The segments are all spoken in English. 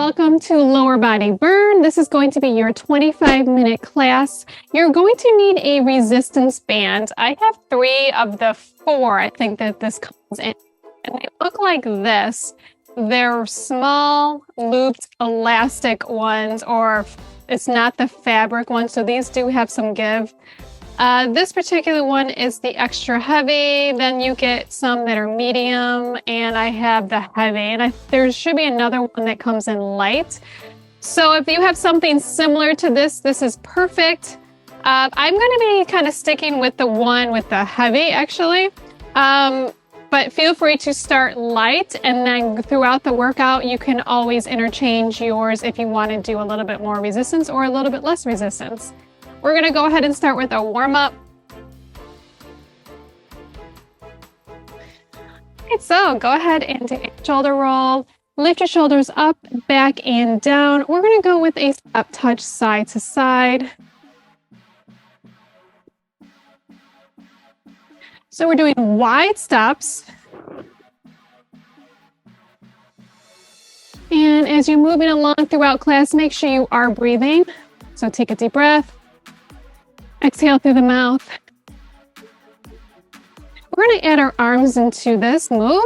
welcome to Lower Body Burn. This is going to be your 25-minute class. You're going to need a resistance band. I have 3 of the 4, I think, that this comes in. And they look like this. They're small, looped, elastic ones, or it's not the fabric one, so these do have some give. This particular one is the extra heavy, then you get some that are medium, and I have the heavy, and there should be another one that comes in light. So if you have something similar to this, this is perfect. I'm going to be kind of sticking with the one with the heavy, actually. But feel free to start light, and then throughout the workout, you can always interchange yours if you want to do a little bit more resistance or a little bit less resistance. We're going to go ahead and start with a warm-up. Okay, so go ahead and do a shoulder roll. Lift your shoulders up, back, and down. We're going to go with a step touch side to side. So we're doing wide steps. And as you're moving along throughout class, make sure you are breathing. So take a deep breath. Exhale through the mouth. We're going to add our arms into this move.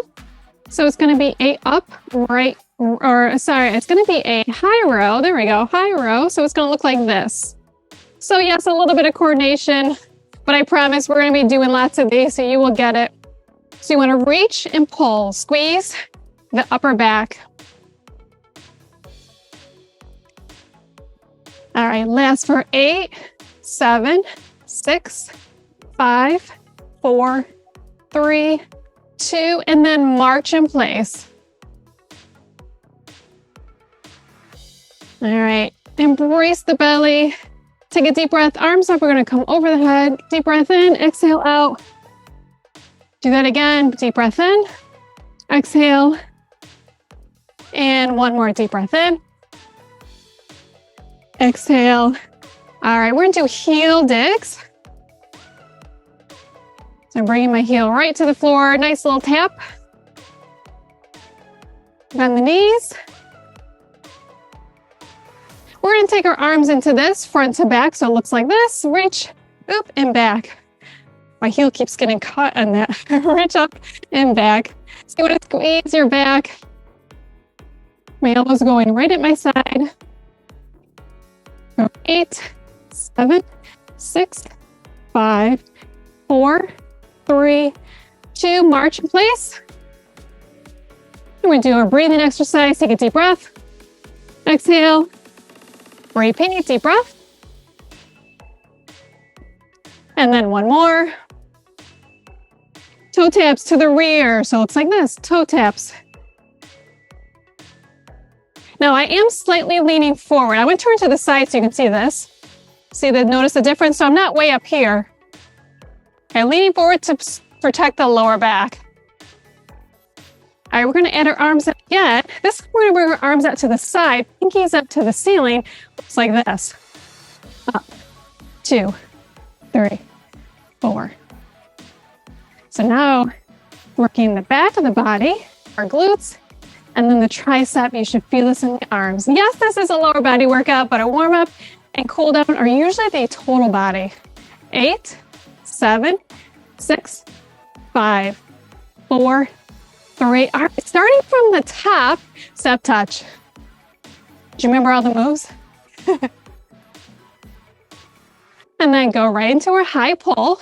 So it's going to be a up, right, it's going to be a high row. There we go, high row. So it's going to look like this. So yes, a little bit of coordination, but I promise we're going to be doing lots of these, so you will get it. So you want to reach and pull, squeeze the upper back. All right, last for 8, 7, 6, 5, 4, 3, 2, and then march in place. All right, embrace the belly. Take a deep breath, arms up. We're going to come over the head. Deep breath in, exhale out. Do that again. Deep breath in, exhale. And one more deep breath in. Exhale. All right, we're going to do heel digs. So I'm bringing my heel right to the floor. Nice little tap. Bend the knees. We're going to take our arms into this, front to back, so it looks like this. Reach, oop, and back. My heel keeps getting caught on that. Reach up and back. So you want to squeeze your back. My elbow's going right at my side. 8, 7, 6, 5, 4, 3, 2, march in place. We're going to do our breathing exercise. Take a deep breath. Exhale. Repeat, deep breath. And then one more. Toe taps to the rear. So it's like this, toe taps. Now I am slightly leaning forward. I'm going to turn to the side so you can see this. Notice the difference? So I'm not way up here. Okay, leaning forward to protect the lower back. All right, we're going to add our arms up again. This we're going to bring our arms out to the side, pinkies up to the ceiling. Looks like this. Up, 2, 3, 4. So now working the back of the body, our glutes, and then the tricep. You should feel this in the arms. Yes, this is a lower body workout, but a warm up and cool down are usually the total body. 8, 7, 6, 5, 4, 3. All right, starting from the top, step touch. Do you remember all the moves? And then go right into our high pull.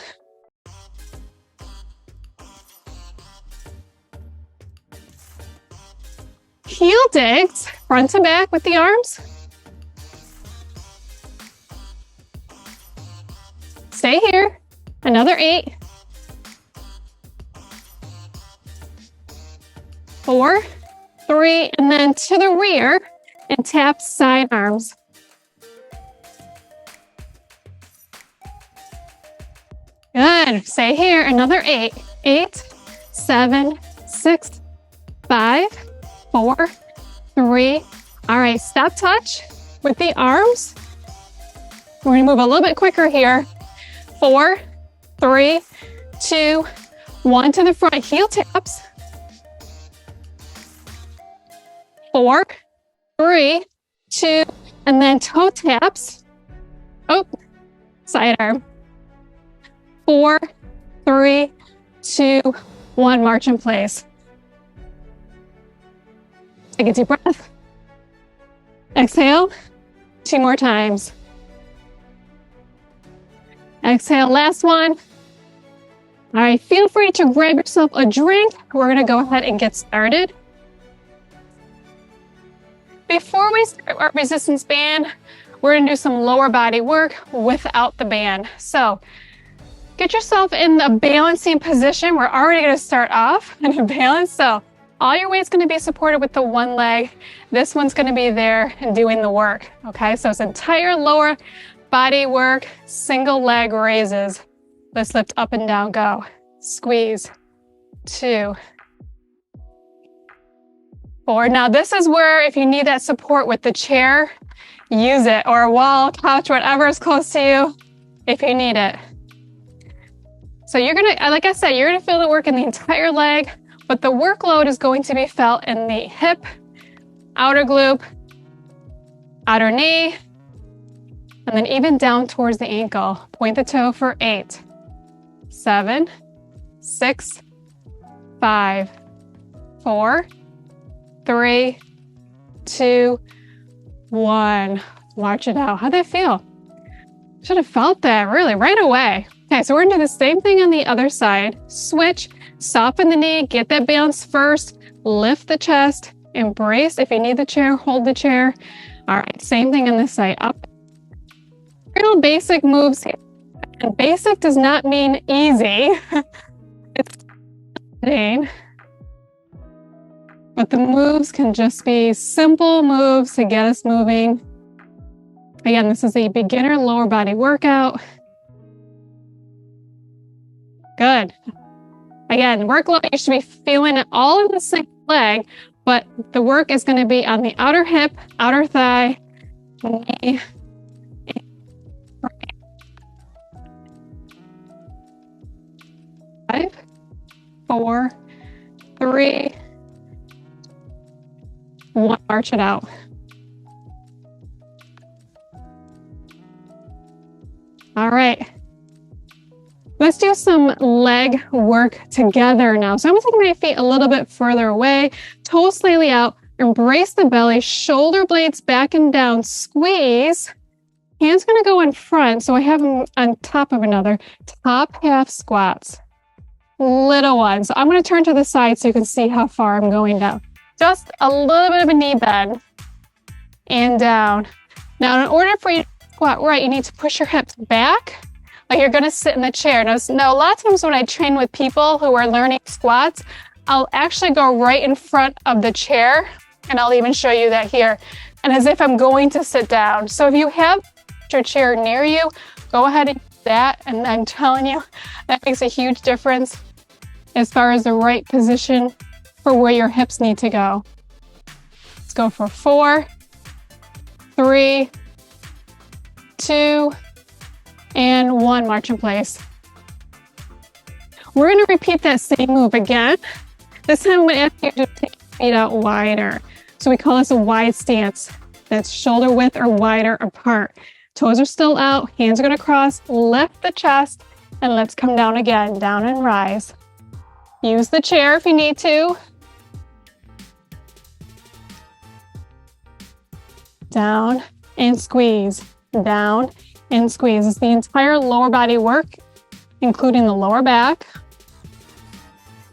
Heel digs, front to back with the arms. Stay here. Another 8. 4, 3, and then to the rear and tap side arms. Good. Stay here. Another 8. 8, 7, 6, 5, 4, 3. All right, step touch with the arms. We're going to move a little bit quicker here. 4, 3, 2, 1 to the front. Heel taps. 4, 3, 2, and then toe taps. Oh, side arm. 4, 3, 2, 1, march in place. Take a deep breath. Exhale, 2 more times. Exhale, last one. All right, feel free to grab yourself a drink. We're gonna go ahead and get started. Before we start our resistance band, we're gonna do some lower body work without the band. So get yourself in a balancing position. We're already gonna start off in a balance. So all your weight's gonna be supported with the one leg. This one's gonna be there and doing the work, okay? So it's entire lower body work, single leg raises. Let's lift up and down, go. Squeeze, 2, 4. Now this is where if you need that support with the chair, use it, or a wall, couch, whatever is close to you, if you need it. So you're gonna, like I said, you're gonna feel the work in the entire leg, but the workload is going to be felt in the hip, outer glute, outer knee, and then even down towards the ankle. Point the toe for 8, 7, 6, 5, 4, 3, 2, 1. March it out. How'd that feel? Should have felt that really right away. Okay, so we're gonna do the same thing on the other side. Switch, soften the knee, get that balance first, lift the chest, embrace. If you need the chair, hold the chair. All right, same thing on this side. Up. Real basic moves here. And basic does not mean easy. It's insane. But the moves can just be simple moves to get us moving. Again, this is a beginner lower body workout. Good. Again, workload, you should be feeling it all in the same leg, but the work is going to be on the outer hip, outer thigh, knee, 5, 4, 3, 1. March it out. All right. Let's do some leg work together now. So I'm gonna take my feet a little bit further away, toes slightly out, embrace the belly, shoulder blades back and down, squeeze. Hands gonna go in front, so I have them on top of another. Top half squats. Little one. So I'm gonna turn to the side so you can see how far I'm going down. Just a little bit of a knee bend and down. Now, in order for you to squat right, you need to push your hips back like you're gonna sit in the chair. Now, a lot of times when I train with people who are learning squats, I'll actually go right in front of the chair, and I'll even show you that here, and as if I'm going to sit down. So if you have your chair near you, go ahead and do that, and I'm telling you, that makes a huge difference as far as the right position for where your hips need to go. Let's go for 4, 3, 2, and 1. March in place. We're gonna repeat that same move again. This time I'm gonna ask you to take your feet out wider. So we call this a wide stance. That's shoulder width or wider apart. Toes are still out, hands are gonna cross, lift the chest, and let's come down again, down and rise. Use the chair if you need to. Down and squeeze, down and squeeze. It's the entire lower body work, including the lower back.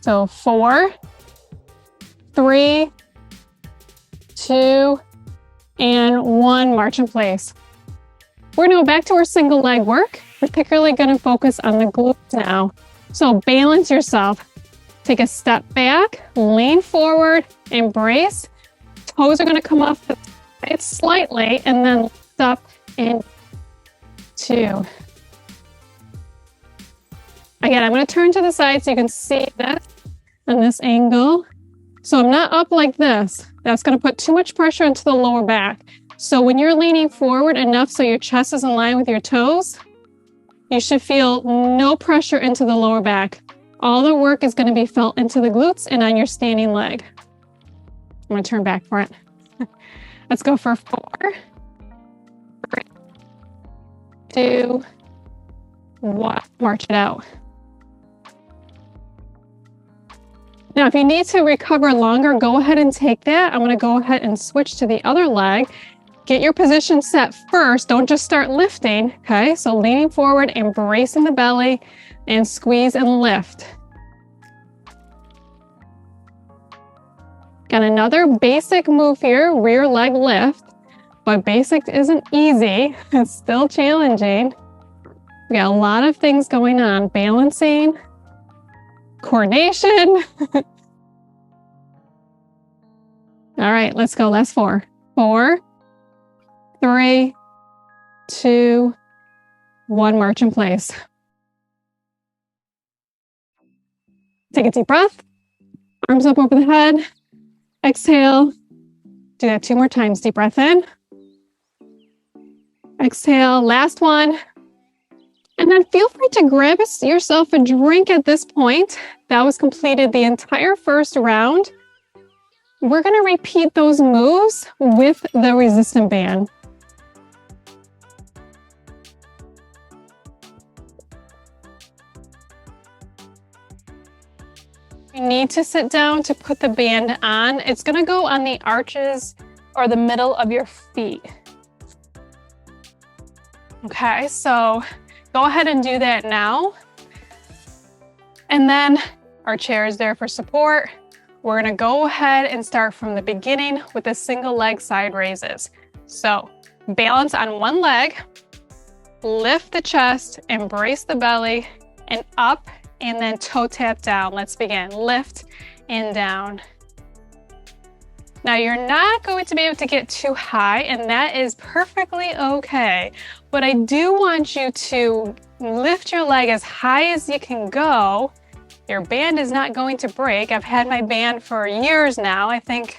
So 4, 3, 2, and 1. March in place. We're gonna go back to our single leg work, particularly gonna focus on the glutes now. So balance yourself. Take a step back, lean forward, embrace. Toes are gonna come off the side slightly, and then lift up and 2. Again, I'm gonna turn to the side so you can see this on this angle. So I'm not up like this. That's gonna put too much pressure into the lower back. So when you're leaning forward enough so your chest is in line with your toes, you should feel no pressure into the lower back. All the work is gonna be felt into the glutes and on your standing leg. I'm gonna turn back for it. Let's go for 4, 3, 2, 1. March it out. Now, if you need to recover longer, go ahead and take that. I'm going to go ahead and switch to the other leg. Get your position set first. Don't just start lifting, okay? So leaning forward, embracing the belly, and squeeze and lift. Got another basic move here, rear leg lift, but basic isn't easy. It's still challenging. We got a lot of things going on, balancing, coordination. All right, let's go. Last 4. 4, 3, 2, 1. March in place. Take a deep breath. Arms up over the head. Exhale. Do that 2 more times. Deep breath in. Exhale. Last one. And then feel free to grab yourself a drink at this point. That was completed the entire first round. We're going to repeat those moves with the resistant band. You need to sit down to put the band on. It's going to go on the arches or the middle of your feet. Okay, so go ahead and do that now. And then our chair is there for support. We're going to go ahead and start from the beginning with the single leg side raises. So balance on one leg, lift the chest, embrace the belly, and up, and then toe tap down. Let's begin. Lift and down. Now you're not going to be able to get too high, and that is perfectly okay. But I do want you to lift your leg as high as you can go. Your band is not going to break. I've had my band for years now. I think,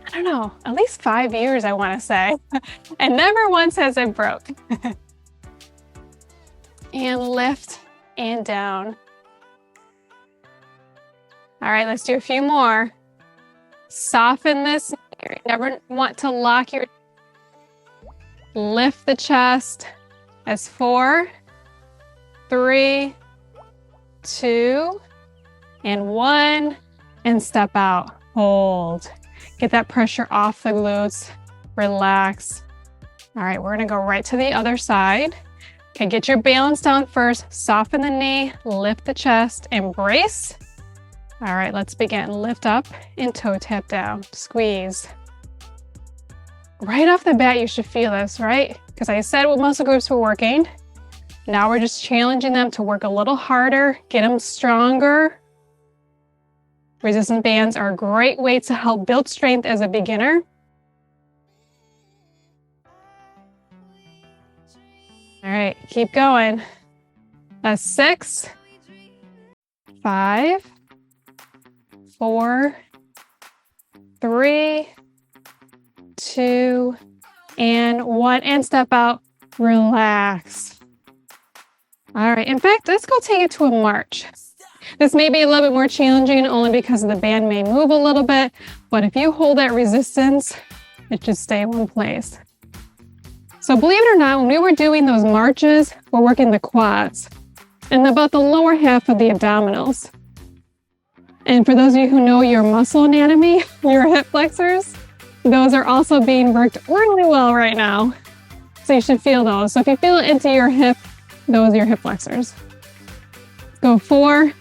I don't know, at least 5 years, I want to say. And never once has it broke. And lift and down. All right, let's do a few more. Soften this. You never want to lock your. Lift the chest as 4, 3, 2, and 1, and step out. Hold. Get that pressure off the glutes. Relax. All right, we're gonna go right to the other side. Okay, get your balance down first. Soften the knee, lift the chest, embrace. All right, let's begin. Lift up and toe tap down. Squeeze. Right off the bat, you should feel this, right? Because I said what muscle groups were working. Now we're just challenging them to work a little harder, get them stronger. Resistance bands are a great way to help build strength as a beginner. All right, keep going. That's 6, 5, 4, 3, 2, and 1, and step out. Relax. All right, in fact, let's go take it to a march. This may be a little bit more challenging only because the band may move a little bit, but if you hold that resistance, it should stay in one place. So believe it or not, when we were doing those marches, we're working the quads and about the lower half of the abdominals. And for those of you who know your muscle anatomy, your hip flexors, those are also being worked really well right now. So you should feel those. So if you feel it into your hip, those are your hip flexors. Go 4,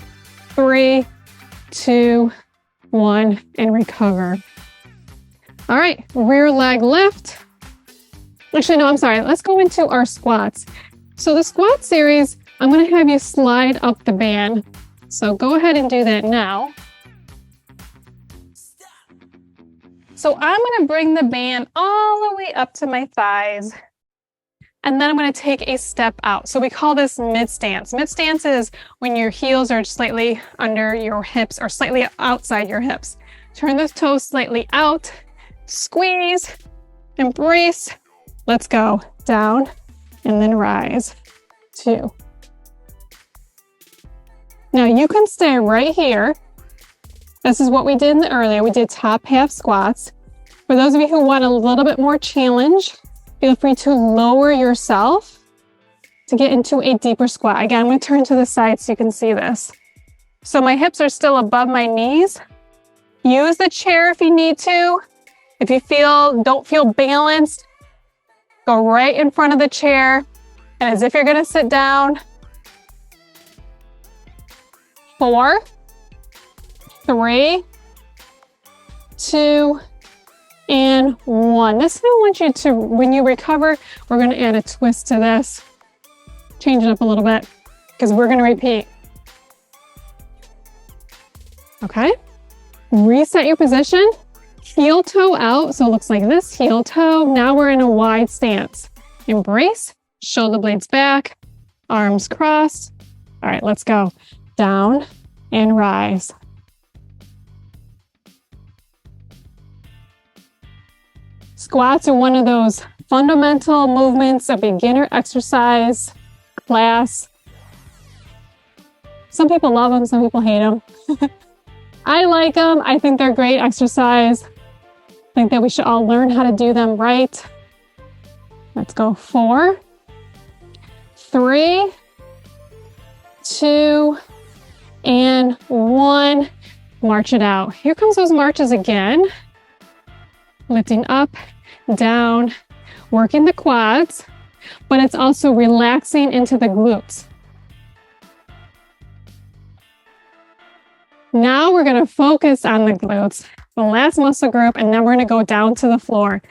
3, 2, 1, and recover. All right, rear leg lift. Actually, no, I'm sorry. Let's go into our squats. So the squat series, I'm going to have you slide up the band. So go ahead and do that now. So I'm going to bring the band all the way up to my thighs. And then I'm going to take a step out. So we call this mid stance. Mid stance is when your heels are slightly under your hips or slightly outside your hips. Turn the toes slightly out, squeeze, embrace. Let's go. Down and then rise. 2. Now you can stay right here. This is what we did earlier. We did top half squats. For those of you who want a little bit more challenge, feel free to lower yourself to get into a deeper squat. Again, I'm going to turn to the side so you can see this. So my hips are still above my knees. Use the chair if you need to. If you don't feel balanced, go right in front of the chair. And as if you're going to sit down. 4, 3, 2, and 1. This time I want you to, when you recover, we're going to add a twist to this. Change it up a little bit because we're going to repeat. Okay. Reset your position. Heel toe out. So it looks like this, heel toe. Now we're in a wide stance. Embrace, shoulder blades back, arms crossed. All right, let's go. Down and rise. Squats are one of those fundamental movements, a beginner exercise class. Some people love them, some people hate them. I like them. I think they're great exercise. I think that we should all learn how to do them right. Let's go. 4, 3, 2, and 1. March it out. Here comes those marches again. Lifting up, down, working the quads, but it's also relaxing into the glutes. Now we're going to focus on the glutes, the last muscle group, and then we're going to go down to the floor.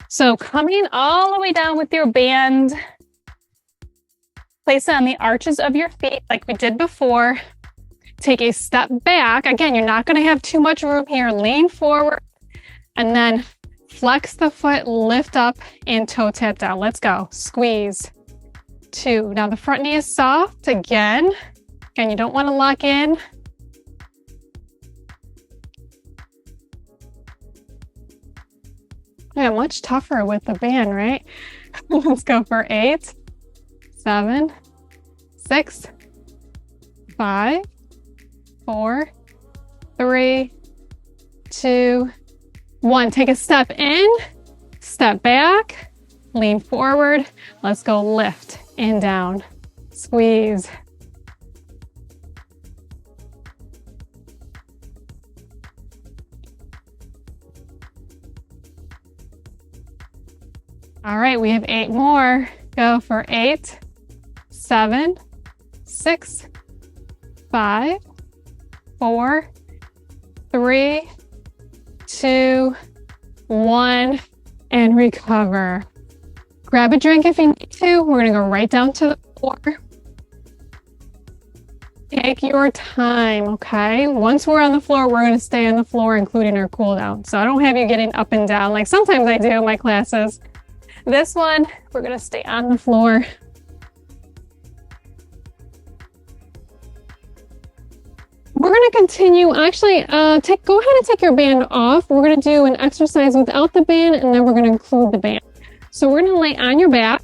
So coming all the way down with your band, place it on the arches of your feet like we did before. Take a step back. Again, you're not going to have too much room here. Lean forward and then flex the foot, lift up, and toe tap down. Let's go. Squeeze. 2. Now the front knee is soft again. Again, you don't want to lock in. Yeah, much tougher with the band, right? Let's go for 8, 7, 6, 5, 4, 3, 2, 1. Take a step in, step back, lean forward. Let's go lift and down. Squeeze. All right, we have 8 more. Go for 8, 7, 6, 5, 4, 3, 2, 1, and recover. Grab a drink if you need to. We're gonna go right down to the floor. Take your time, okay? Once we're on the floor, we're gonna stay on the floor, including our cool down. So I don't have you getting up and down like sometimes I do in my classes. This one, we're gonna stay on the floor. We're gonna continue, actually, go ahead and take your band off. We're gonna do an exercise without the band, and then we're gonna include the band. So we're gonna lay on your back.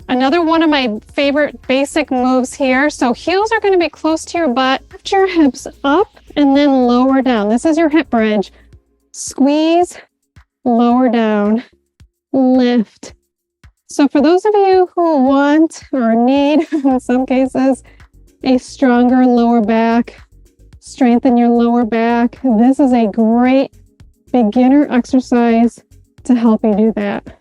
Another one of my favorite basic moves here. So heels are gonna be close to your butt. Lift your hips up and then lower down. This is your hip bridge. Squeeze, lower down, lift. So for those of you who want or need, in some cases, a stronger lower back, strengthen your lower back, this is a great beginner exercise to help you do that.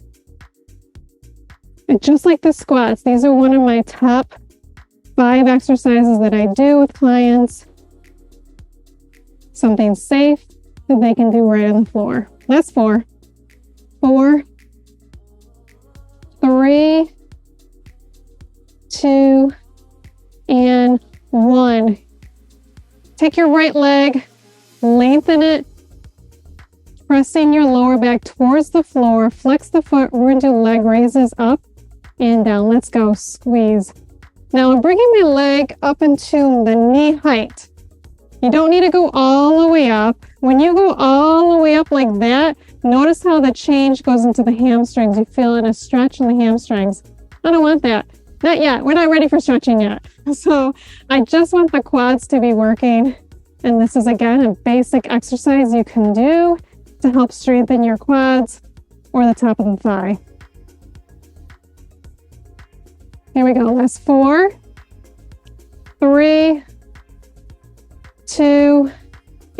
And just like the squats, these are one of my top 5 exercises that I do with clients. Something safe that they can do right on the floor. That's 4. 4, 3, 2, and 1. Take your right leg, lengthen it, pressing your lower back towards the floor, flex the foot. We're going to do leg raises up and down. Let's go. Squeeze. Now I'm bringing my leg up into the knee height. You don't need to go all the way up. When you go all the way up like that, notice how the change goes into the hamstrings. You feel a stretch in the hamstrings. I don't want that. Not yet. We're not ready for stretching yet. So I just want the quads to be working. And this is, again, a basic exercise you can do to help strengthen your quads or the top of the thigh. Here we go. Last 4, 3, 2,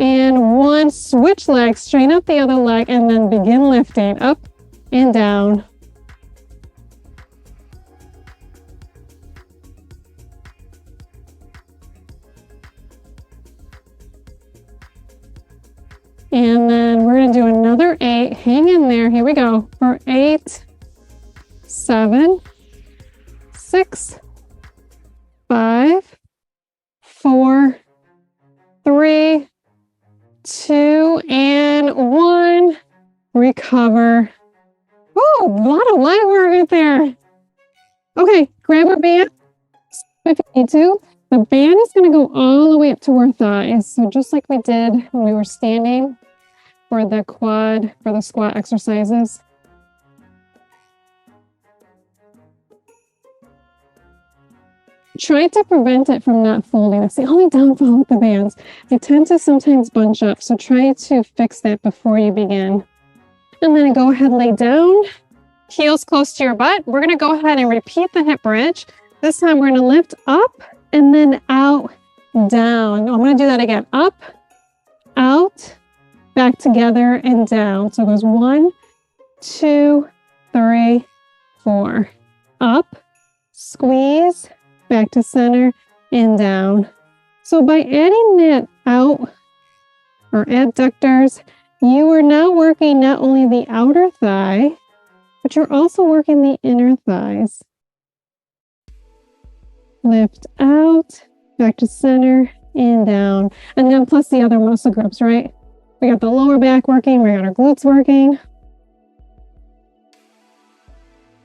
and 1. Switch legs, straighten out the other leg, and then begin lifting up and down. And then we're going to do another 8. Hang in there. Here we go. For 8, 7, 6, 5, 4, 3, 2, and 1. Recover. Oh, a lot of leg work right there. Okay, grab our band if you need to. The band is going to go all the way up to our thighs. So just like we did when we were standing for the squat exercises. Try to prevent it from not folding. That's the only downfall with the bands. They tend to sometimes bunch up, so try to fix that before you begin. And then go ahead, lay down, heels close to your butt. We're going to go ahead and repeat the hip bridge. This time we're going to lift up and then out, down. I'm going to do that again. Up, out, back together, and down. So it goes 1, 2, 3, 4. Up, squeeze, back to center, and down. So by adding that out or adductors, you are now working not only the outer thigh, but you're also working the inner thighs. Lift out, back to center, and down. And then plus the other muscle groups, right? We got the lower back working, we got our glutes working.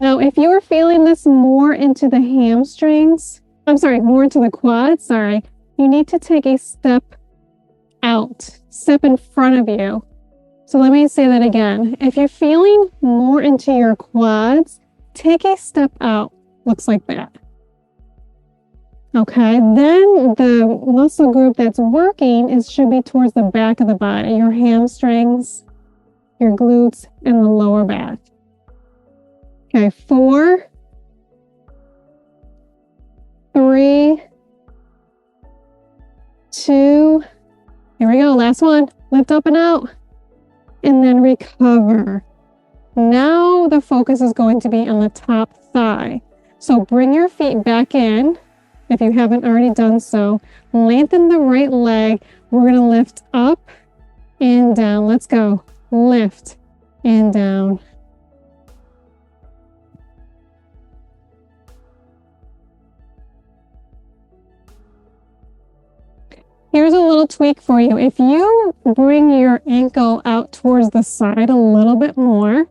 Now, if you are feeling this more into the hamstrings, more into the quads, you need to take a step out, step in front of you. So let me say that again. If you're feeling more into your quads, take a step out. Looks like that. Okay, then the muscle group that's working should be towards the back of the body, your hamstrings, your glutes, and the lower back. Okay, 4, 3, 2, here we go, last one. Lift up and out, and then recover. Now the focus is going to be on the top thigh. So bring your feet back in. If you haven't already done so, lengthen the right leg. We're going to lift up and down. Let's go. Lift and down. Here's a little tweak for you. If you bring your ankle out towards the side a little bit more,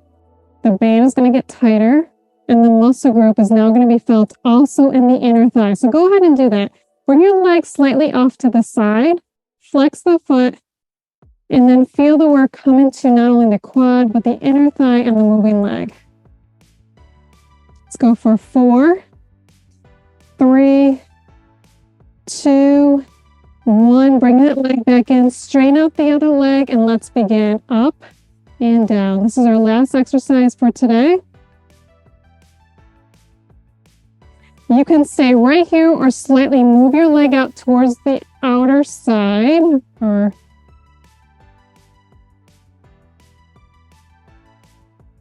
the band is going to get tighter. And the muscle group is now going to be felt also in the inner thigh. So go ahead and do that. Bring your leg slightly off to the side, flex the foot, and then feel the work come into not only the quad, but the inner thigh and the moving leg. Let's go for 4, 3, 2, 1. Bring that leg back in, straighten out the other leg, and let's begin up and down. This is our last exercise for today. You can stay right here or slightly move your leg out towards the outer side. All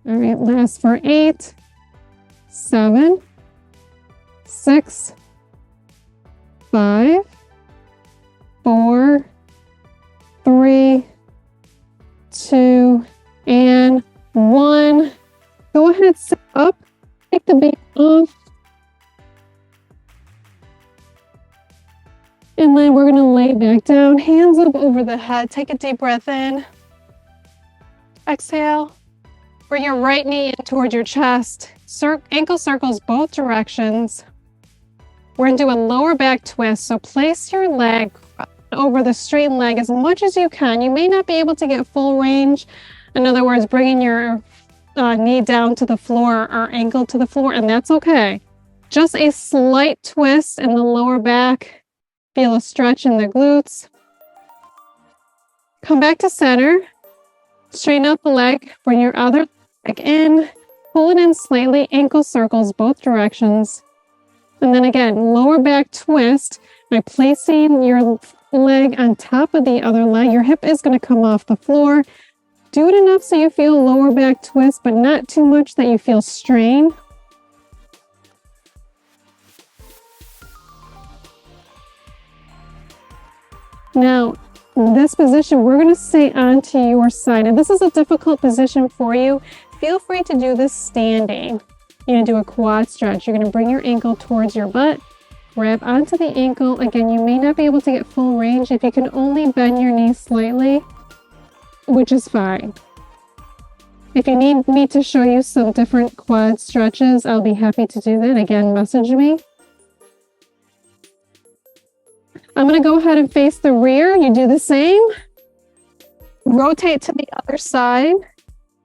right, last for 8, 7, 6, 5, 4, 3, 2, and 1. Go ahead, sit up, take the band off. And then we're going to lay back down, hands up over the head. Take a deep breath in. Exhale. Bring your right knee in towards your chest. Ankle circles both directions. We're going to do a lower back twist. So place your leg over the straight leg as much as you can. You may not be able to get full range. In other words, bringing your knee down to the floor or ankle to the floor, and that's okay. Just a slight twist in the lower back. Feel a stretch in the glutes. Come back to center. Straighten out the leg, bring your other leg in, pull it in slightly, ankle circles both directions. And then again, lower back twist by placing your leg on top of the other leg. Your hip is going to come off the floor. Do it enough so you feel lower back twist, but not too much that you feel strain. Now, in this position, we're going to stay onto your side. And this is a difficult position for you. Feel free to do this standing. You're going to do a quad stretch. You're going to bring your ankle towards your butt, grab onto the ankle. Again, you may not be able to get full range if you can only bend your knee slightly, which is fine. If you need me to show you some different quad stretches, I'll be happy to do that. Again, message me. I'm going to go ahead and face the rear. You do the same. Rotate to the other side.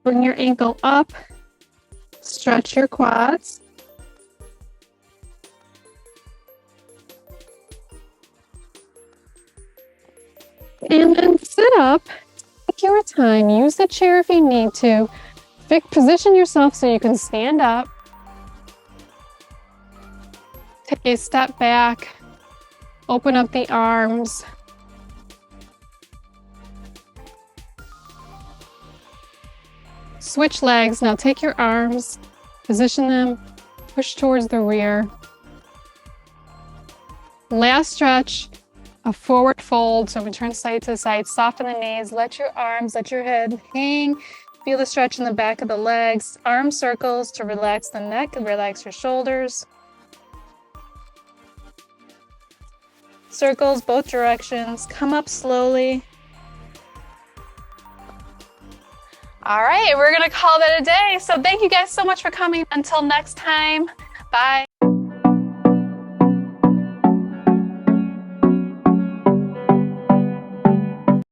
Bring your ankle up. Stretch your quads. And then sit up. Take your time. Use the chair if you need to. Position yourself so you can stand up. Take a step back. Open up the arms. Switch legs. Now take your arms, position them, push towards the rear. Last stretch, a forward fold. So we turn side to side, soften the knees, let your arms, let your head hang. Feel the stretch in the back of the legs. Arm circles to relax the neck and relax your shoulders. Circles both directions. Come up slowly. All right, we're gonna call that a day. So thank you guys so much for coming. Until next time, bye.